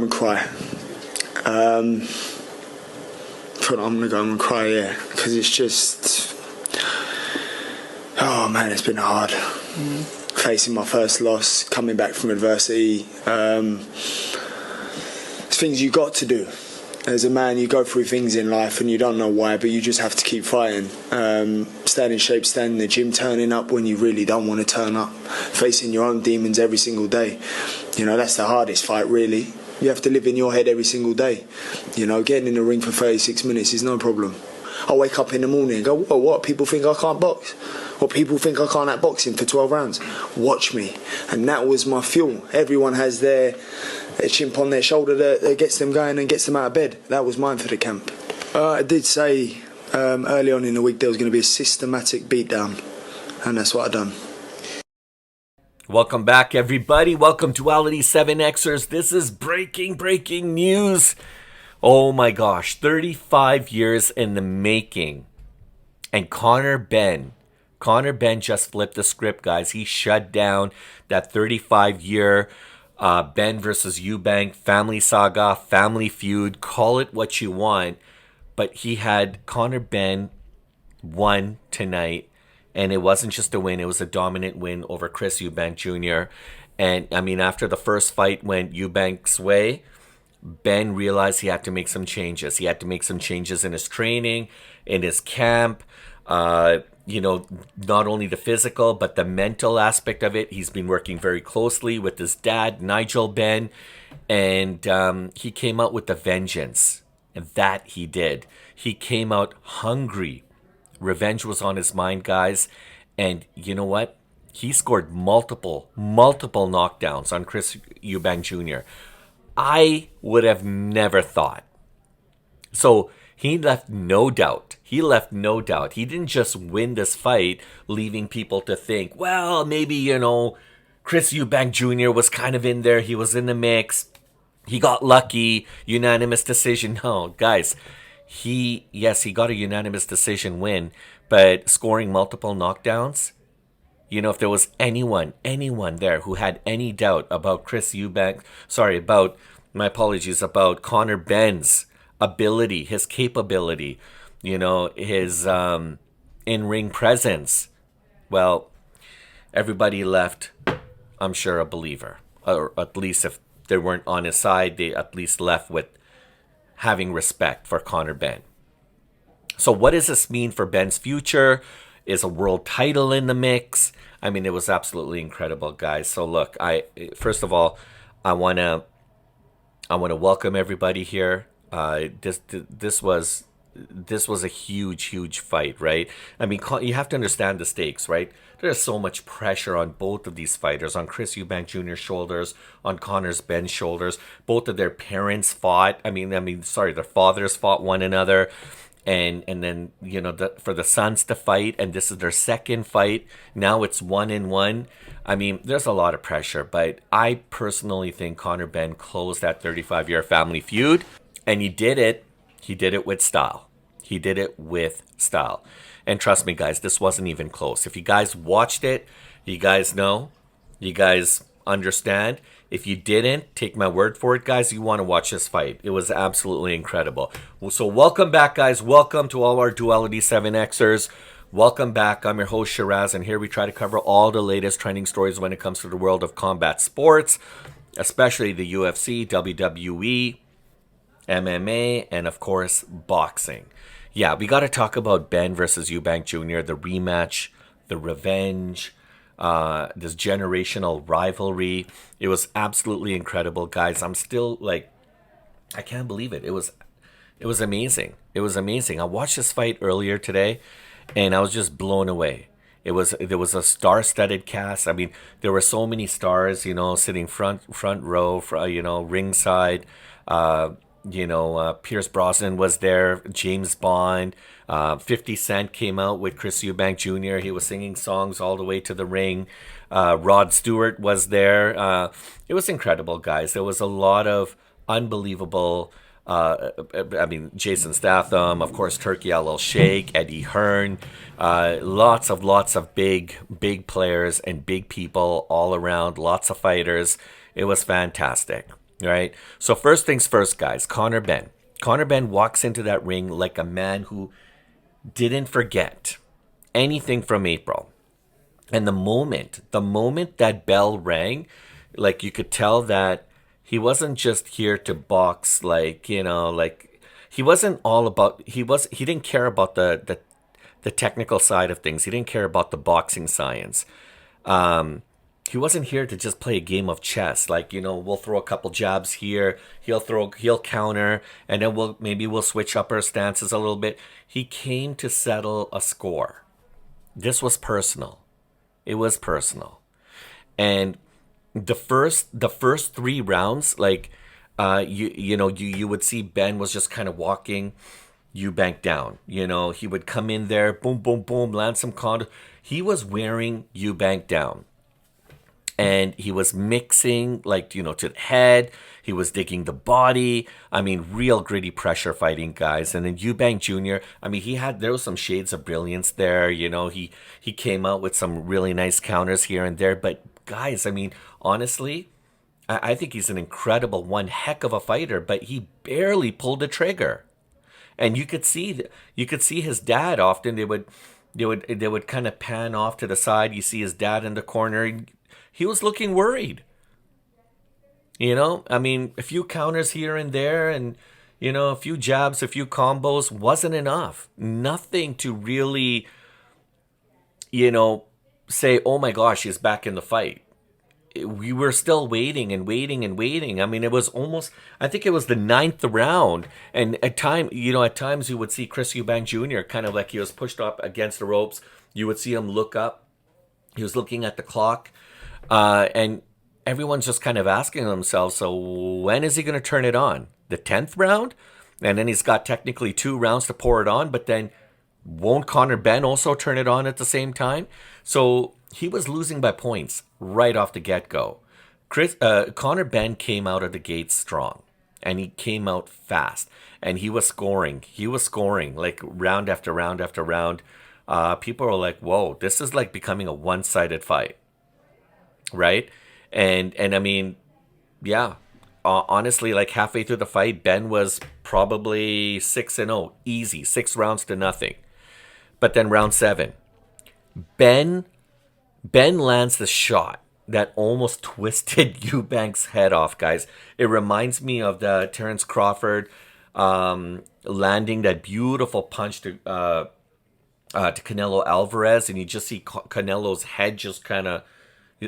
and cry. But I'm gonna go and cry, yeah, because it's just, oh man, it's been hard. Facing my first loss, coming back from adversity. It's things you got to do. As a man, you go through things in life and you don't know why, but you just have to keep fighting. Staying in shape, staying in the gym, turning up when you really don't want to turn up, facing your own demons every single day. You know, that's the hardest fight, really. You have to live in your head every single day. You know, getting in the ring for 36 minutes is no problem. I wake up in the morning and go, whoa, what? People think I can't box? Or people think I can't act boxing for 12 rounds? Watch me. And that was my fuel. Everyone has their chimp on their shoulder that gets them going and gets them out of bed. That was mine for the camp. I did say early on in the week there was going to be a systematic beatdown. And that's what I done. Welcome back, everybody. Welcome to Duality 7Xers. This is breaking news. Oh my gosh, 35 years in the making. And Conor Benn just flipped the script, guys. He shut down that 35-year Benn versus Eubank family saga, family feud, call it what you want. But he had Conor Benn won tonight. And it wasn't just a win, it was a dominant win over Chris Eubank Jr. And I mean, after the first fight went Eubank's way, Benn realized he had to make some changes. He had to make some changes in his training, in his camp, not only the physical, but the mental aspect of it. He's been working very closely with his dad, Nigel Benn, and he came out with a vengeance. And that he did. He came out hungry. Revenge was on his mind, guys. And you know what? He scored multiple knockdowns on Chris Eubank Jr. I would have never thought. So he left no doubt. He didn't just win this fight, leaving people to think, well, maybe, Chris Eubank Jr. was kind of in there. He was in the mix. He got lucky. Unanimous decision. No, guys. He got a unanimous decision win, but scoring multiple knockdowns, if there was anyone there who had any doubt about about Conor Benn's ability, his capability, his in-ring presence, well, everybody left, I'm sure, a believer. Or at least if they weren't on his side, they at least left with having respect for Conor Benn. So what does this mean for Benn's future? Is a world title in the mix? I mean, it was absolutely incredible, guys. So look, first of all, I want to welcome everybody here. This was a huge fight, right? I mean, you have to understand the stakes, right? There's so much pressure on both of these fighters, on Chris Eubank Jr.'s shoulders, on Conor Benn's shoulders. Both of their parents fought. Their fathers fought one another. And then, for the sons to fight, and this is their second fight. Now it's 1-1. I mean, there's a lot of pressure, but I personally think Conor Benn closed that 35-year family feud, and he did it with style. And trust me, guys, this wasn't even close. If you guys watched it, you guys know, you guys understand. If you didn't, take my word for it, guys, you want to watch this fight. It was absolutely incredible. So welcome back, guys. Welcome to all our Duality 7Xers. Welcome back. I'm your host, Shiraz, and here we try to cover all the latest trending stories when it comes to the world of combat sports, especially the UFC, WWE, MMA, and of course, boxing. Yeah, we got to talk about Benn versus Eubank Jr., the rematch, the revenge, this generational rivalry. It was absolutely incredible, guys. I'm still I can't believe it. It was amazing. It was amazing. I watched this fight earlier today, and I was just blown away. There was a star-studded cast. I mean, there were so many stars, sitting front row, ringside. Pierce Brosnan was there, James Bond, 50 Cent came out with Chris Eubank Jr. He was singing songs all the way to the ring. Rod Stewart was there. It was incredible, guys. There was a lot of unbelievable, Jason Statham, of course, Turki Al-Sheikh, Eddie Hearn, lots of big players and big people all around, lots of fighters. It was fantastic. right? So first things first, guys, Conor Benn. Conor Benn walks into that ring like a man who didn't forget anything from April. And the moment that bell rang, like you could tell that he wasn't just here to box, like, like he wasn't all about, he didn't care about the technical side of things. He didn't care about the boxing science. Um, he wasn't here to just play a game of chess. Like, we'll throw a couple jabs here. He'll counter, and then we'll switch up our stances a little bit. He came to settle a score. This was personal. It was personal. And the first 3 rounds, like, you would see Ben was just kind of walking Eubank down. He would come in there, boom, boom, boom, land some counter. He was wearing Eubank down. And he was mixing, like, to the head. He was digging the body. I mean, real gritty pressure fighting, guys. And then Eubank Jr., I mean, there was some shades of brilliance there. He came out with some really nice counters here and there. But, guys, I mean, honestly, I think he's an incredible, one heck of a fighter. But he barely pulled the trigger. And you could see his dad often. They would kind of pan off to the side. You see his dad in the corner. He was looking worried. I mean, a few counters here and there, and a few jabs, a few combos wasn't enough. Nothing to really, say, oh my gosh, he's back in the fight. We were still waiting and waiting and waiting. I mean, it was almost, I think it was the 9th round. And at times you would see Chris Eubank Jr. kind of like he was pushed up against the ropes. You would see him look up. He was looking at the clock. And everyone's just kind of asking themselves, so when is he going to turn it on? The 10th round? And then he's got technically 2 rounds to pour it on, but then won't Conor Benn also turn it on at the same time? So he was losing by points right off the get-go. Conor Benn came out of the gate strong, and he came out fast, and he was scoring. He was scoring like round after round after round. People were like, whoa, this is like becoming a one-sided fight. Right? And I mean, yeah, honestly, like halfway through the fight, Ben was probably 6-0, easy, 6 rounds to nothing. But then round 7, Ben lands the shot that almost twisted Eubank's head off, guys. It reminds me of the Terence Crawford landing that beautiful punch to Canelo Alvarez, and you just see Canelo's head just kind of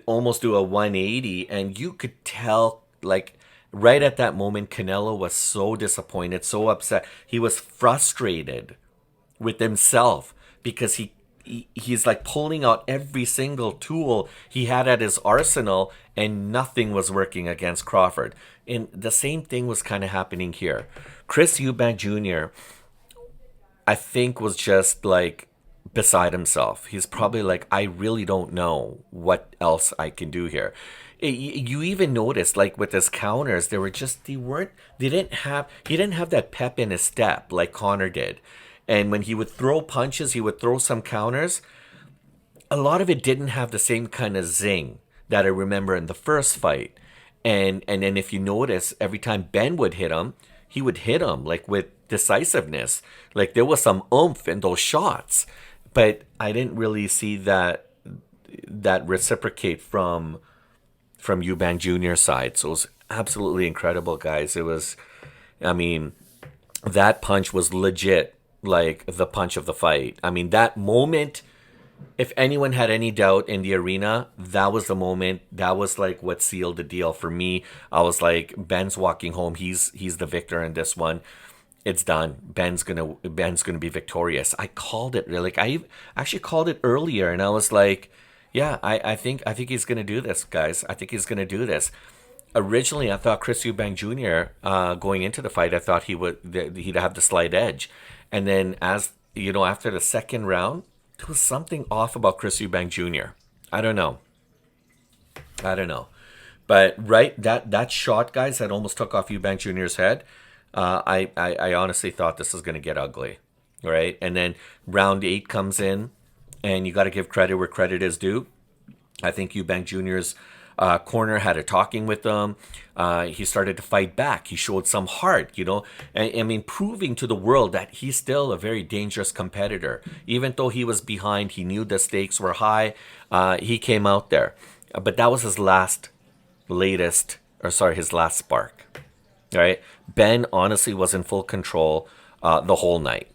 almost do a 180, and you could tell, like, right at that moment, Canelo was so disappointed, so upset. He was frustrated with himself because he's like pulling out every single tool he had at his arsenal, and nothing was working against Crawford. And the same thing was kind of happening here. Chris Eubank Jr., I think, was just like beside himself. He's probably like, I really don't know what else I can do here. You even noticed, like, with his counters, he didn't have that pep in his step like Conor did. And when he would throw punches, he would throw some counters. A lot of it didn't have the same kind of zing that I remember in the first fight. And then if you notice, every time Ben would hit him, he would hit him like with decisiveness. Like there was some oomph in those shots. But I didn't really see that reciprocate from Eubank Jr.'s side. So it was absolutely incredible, guys. It was, I mean, that punch was legit like the punch of the fight. I mean, that moment, if anyone had any doubt in the arena, that was the moment. That was like what sealed the deal for me. I was like, Ben's walking home. He's the victor in this one. It's done. Ben's gonna be victorious. I called it, really. Like, I actually called it earlier, and I was like, yeah, I think he's gonna do this, guys. I think he's gonna do this. Originally, I thought Chris Eubank Jr. Going into the fight, I thought he'd have the slight edge, and then as you know, after the second round, there was something off about Chris Eubank Jr. I don't know, but right, that shot, guys, that almost took off Eubank Jr.'s head. I honestly thought this was going to get ugly, right? And then round 8 comes in, and you got to give credit where credit is due. I think Eubank Jr.'s Corner had a talking with him. He started to fight back. He showed some heart, I mean, proving to the world that he's still a very dangerous competitor. Even though he was behind, he knew the stakes were high. He came out there. But that was his last spark. Right? Ben honestly was in full control the whole night.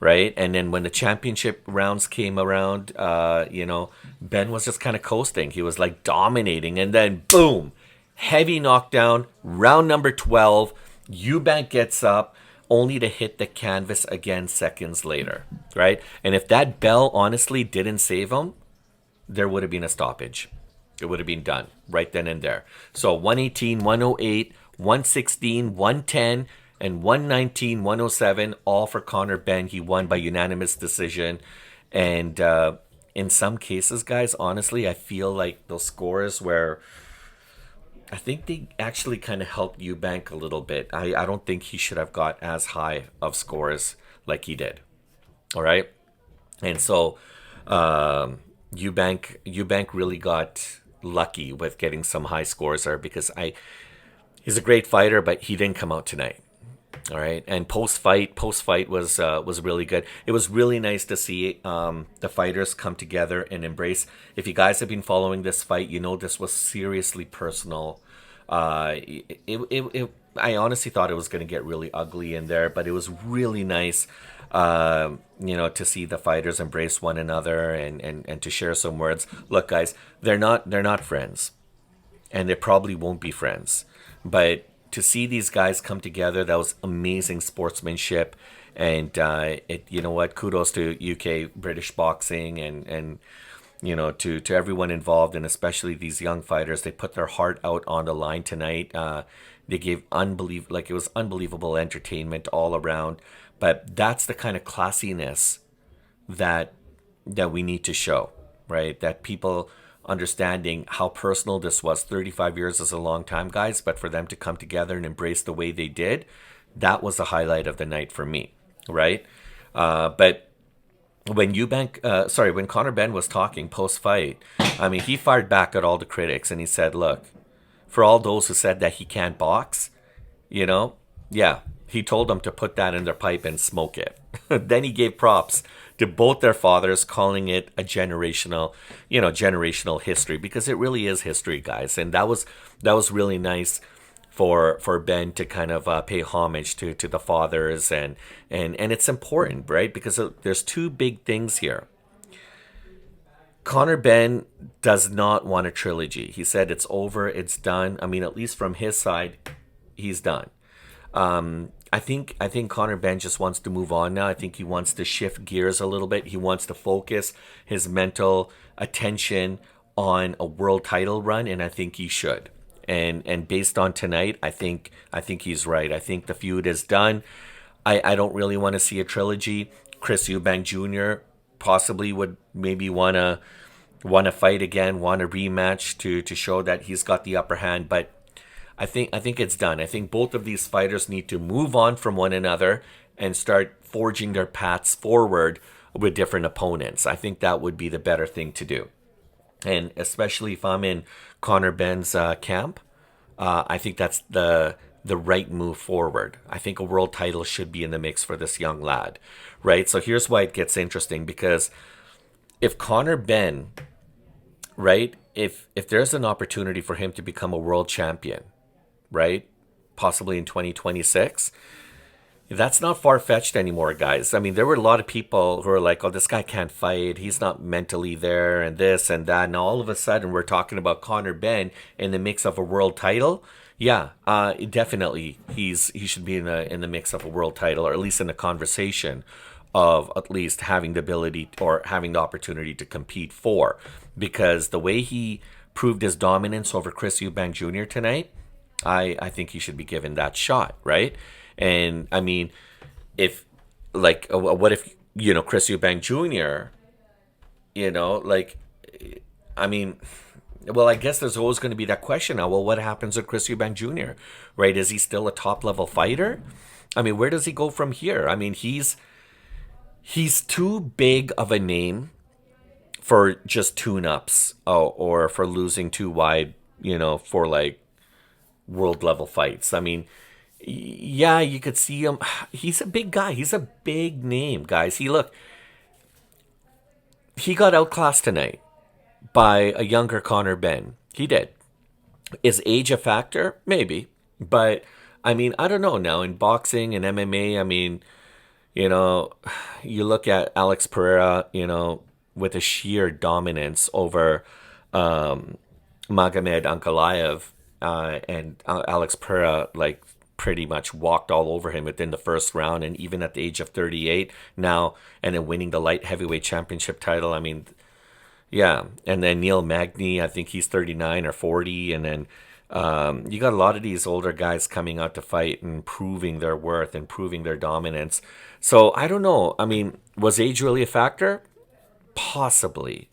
Right? And then when the championship rounds came around, Ben was just kind of coasting. He was like dominating. And then boom, heavy knockdown, round number 12. Eubank gets up only to hit the canvas again seconds later. Right? And if that bell honestly didn't save him, there would have been a stoppage. It would have been done right then and there. So 118, 108, 116, 110, and 119, 107, all for Conor Benn. He won by unanimous decision. And in some cases, guys, honestly, I feel like those scores where I think they actually kind of helped Eubank a little bit. I don't think he should have got as high of scores like he did. All right? And so Eubank really got lucky with getting some high scores there because he's a great fighter, but he didn't come out tonight. All right, and post fight was really good. It was really nice to see the fighters come together and embrace. If you guys have been following this fight, you know this was seriously personal. I honestly thought it was going to get really ugly in there, but it was really nice, to see the fighters embrace one another and to share some words. Look, guys, they're not friends, and they probably won't be friends, but to see these guys come together, that was amazing sportsmanship. And you know what? Kudos to UK British boxing and to everyone involved, and especially these young fighters. They put their heart out on the line tonight. They gave it was unbelievable entertainment all around. But that's the kind of classiness that we need to show, right? That people understanding how personal this was. 35 years is a long time, guys, but for them to come together and embrace the way they did, that was the highlight of the night for me, right? But when Conor Benn was talking post-fight, I mean, he fired back at all the critics and he said, look, for all those who said that he can't box, he told them to put that in their pipe and smoke it. Then he gave props to both their fathers, calling it a generational history, because it really is history, guys. And that was really nice for Ben to kind of pay homage to the fathers, and it's important, right? Because there's two big things here. Conor Benn does not want a trilogy. He said it's over, it's done. I mean, at least from his side, he's done. I think Conor Benn just wants to move on now. I think he wants to shift gears a little bit. He wants to focus his mental attention on a world title run, and I think he should. And based on tonight, I think he's right. I think the feud is done. I don't really want to see a trilogy. Chris Eubank Jr. possibly would maybe want to fight again, want a rematch to show that he's got the upper hand, but I think it's done. I think both of these fighters need to move on from one another and start forging their paths forward with different opponents. I think that would be the better thing to do. And especially if I'm in Conor Benn's camp, I think that's the right move forward. I think a world title should be in the mix for this young lad, right? So here's why it gets interesting, because if Conor Benn, right, if there's an opportunity for him to become a world champion, right, possibly in 2026, that's not far-fetched anymore, guys. I mean, there were a lot of people who are like, oh, this guy can't fight, he's not mentally there, and this and that. Now all of a sudden we're talking about Conor Benn in the mix of a world title. Yeah, definitely he should be in the mix of a world title, or at least in the conversation of at least having the ability or having the opportunity to compete for, because the way he proved his dominance over Chris Eubank Jr. tonight, I think he should be given that shot, right? And I mean, what if Chris Eubank Jr., well, I guess there's always going to be that question now. Well, what happens with Chris Eubank Jr., right? Is he still a top-level fighter? I mean, where does he go from here? I mean, he's too big of a name for just tune-ups or for losing too wide for like world level fights. I mean, yeah, you could see him. He's a big guy. He's a big name, guys. He got outclassed tonight by a younger Conor Benn. He did. Is age a factor? Maybe. But, I mean, I don't know now. In boxing and MMA, I mean, you look at Alex Pereira, with a sheer dominance over Magomed Ankalaev, and Alex Pereira, like, pretty much walked all over him within the first round, and even at the age of 38 now, and then winning the light heavyweight championship title. I mean, yeah. And then Neil Magny, I think he's 39 or 40, and then you got a lot of these older guys coming out to fight and proving their worth and proving their dominance. So I don't know. I mean, was age really a factor? Possibly.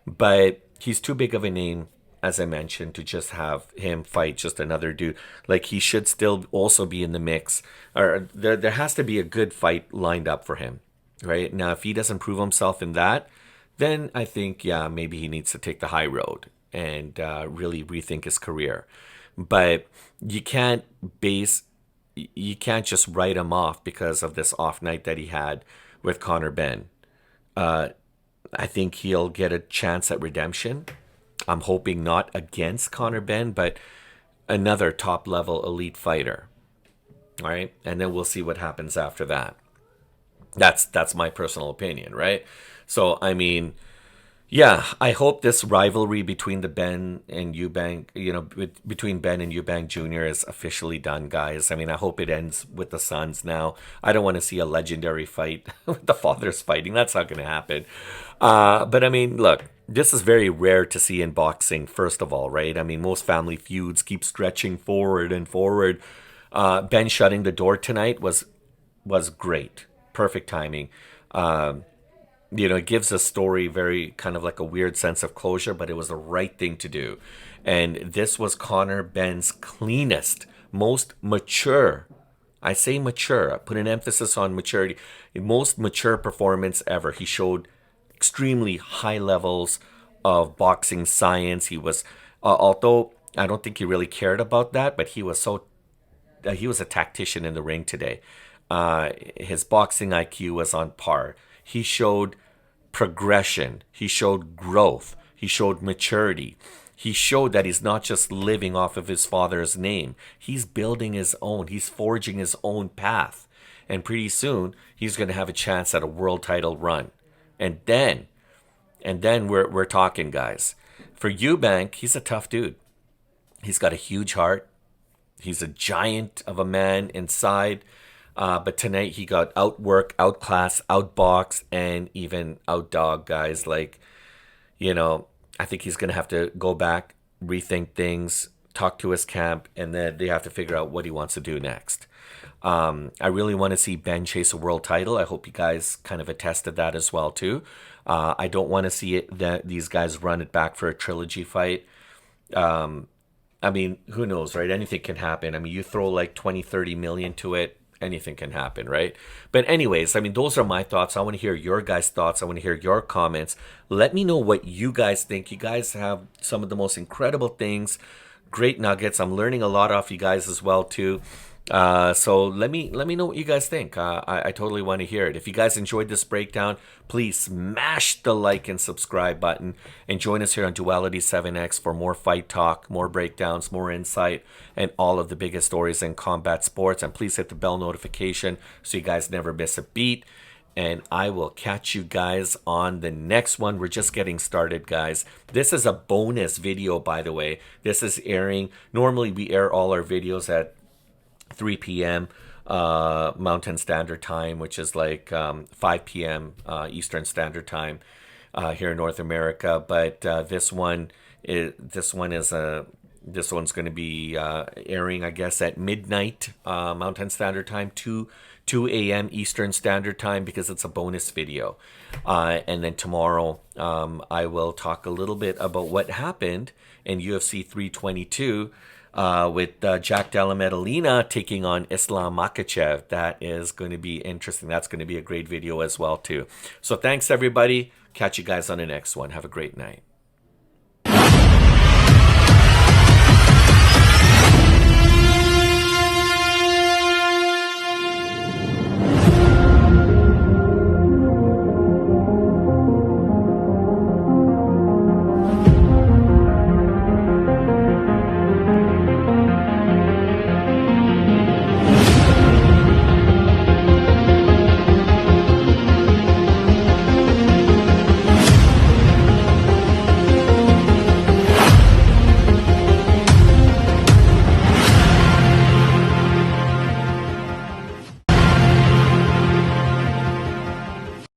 But he's too big of a name, as I mentioned, to just have him fight just another dude. Like, he should still also be in the mix. Or there has to be a good fight lined up for him, right? Now, if he doesn't prove himself in that, then I think, yeah, maybe he needs to take the high road and really rethink his career. But you can't just write him off because of this off night that he had with Conor Benn. I think he'll get a chance at redemption. I'm hoping not against Conor Benn, but another top-level elite fighter. All right? And then we'll see what happens after that. That's my personal opinion, right? So, I mean, yeah, I hope this rivalry between the Benn and Eubank, between Benn and Eubank Jr. is officially done, guys. I mean, I hope it ends with the sons now. I don't want to see a legendary fight with the fathers fighting. That's not going to happen. But, I mean, look, this is very rare to see in boxing, first of all, right? I mean, most family feuds keep stretching forward and forward. Benn shutting the door tonight was great. Perfect timing. It gives a story very kind of like a weird sense of closure, but it was the right thing to do. And this was Conor Benn's cleanest, most mature, I say mature, I put an emphasis on maturity, most mature performance ever. He showed extremely high levels of boxing science. He was, although I don't think he really cared about that, but he was a tactician in the ring today. His boxing IQ was on par. He showed progression. He showed growth. He showed maturity. He showed that he's not just living off of his father's name. He's building his own. He's forging his own path. And pretty soon, he's going to have a chance at a world title run. And then we're talking, guys. For Eubank, he's a tough dude. He's got a huge heart. He's a giant of a man inside. But tonight he got outworked, outclassed, outboxed, and even outdogged, guys. Like, I think he's going to have to go back, rethink things, talk to his camp, and then they have to figure out what he wants to do next. I really want to see Benn chase a world title. I hope you guys kind of attested that as well, too. I don't want to see these guys run it back for a trilogy fight. I mean, who knows, right? Anything can happen. I mean, you throw like 20, 30 million to it, anything can happen, right? But anyways, I mean, those are my thoughts. I want to hear your guys' thoughts. I want to hear your comments. Let me know what you guys think. You guys have some of the most incredible things, great nuggets. I'm learning a lot off you guys as well, too. So let me know what you guys think. I totally want to hear it. If you guys enjoyed this breakdown, please smash the like and subscribe button and join us here on Duality 7X for more fight talk, more breakdowns, more insight, and all of the biggest stories in combat sports. And please hit the bell notification so you guys never miss a beat. And I will catch you guys on the next one. We're just getting started, guys. This is a bonus video, by the way. This is airing. Normally, we air all our videos at 3 p.m. Mountain Standard Time, which is like 5 p.m. Eastern Standard Time here in North America. But this one's going to be airing, I guess, at midnight Mountain Standard Time, 2 a.m. Eastern Standard Time, because it's a bonus video. And then tomorrow, I will talk a little bit about what happened in UFC 322. With Jack Della Maddalena taking on Islam Makhachev. That is going to be interesting. That's going to be a great video as well, too. So thanks, everybody. Catch you guys on the next one. Have a great night.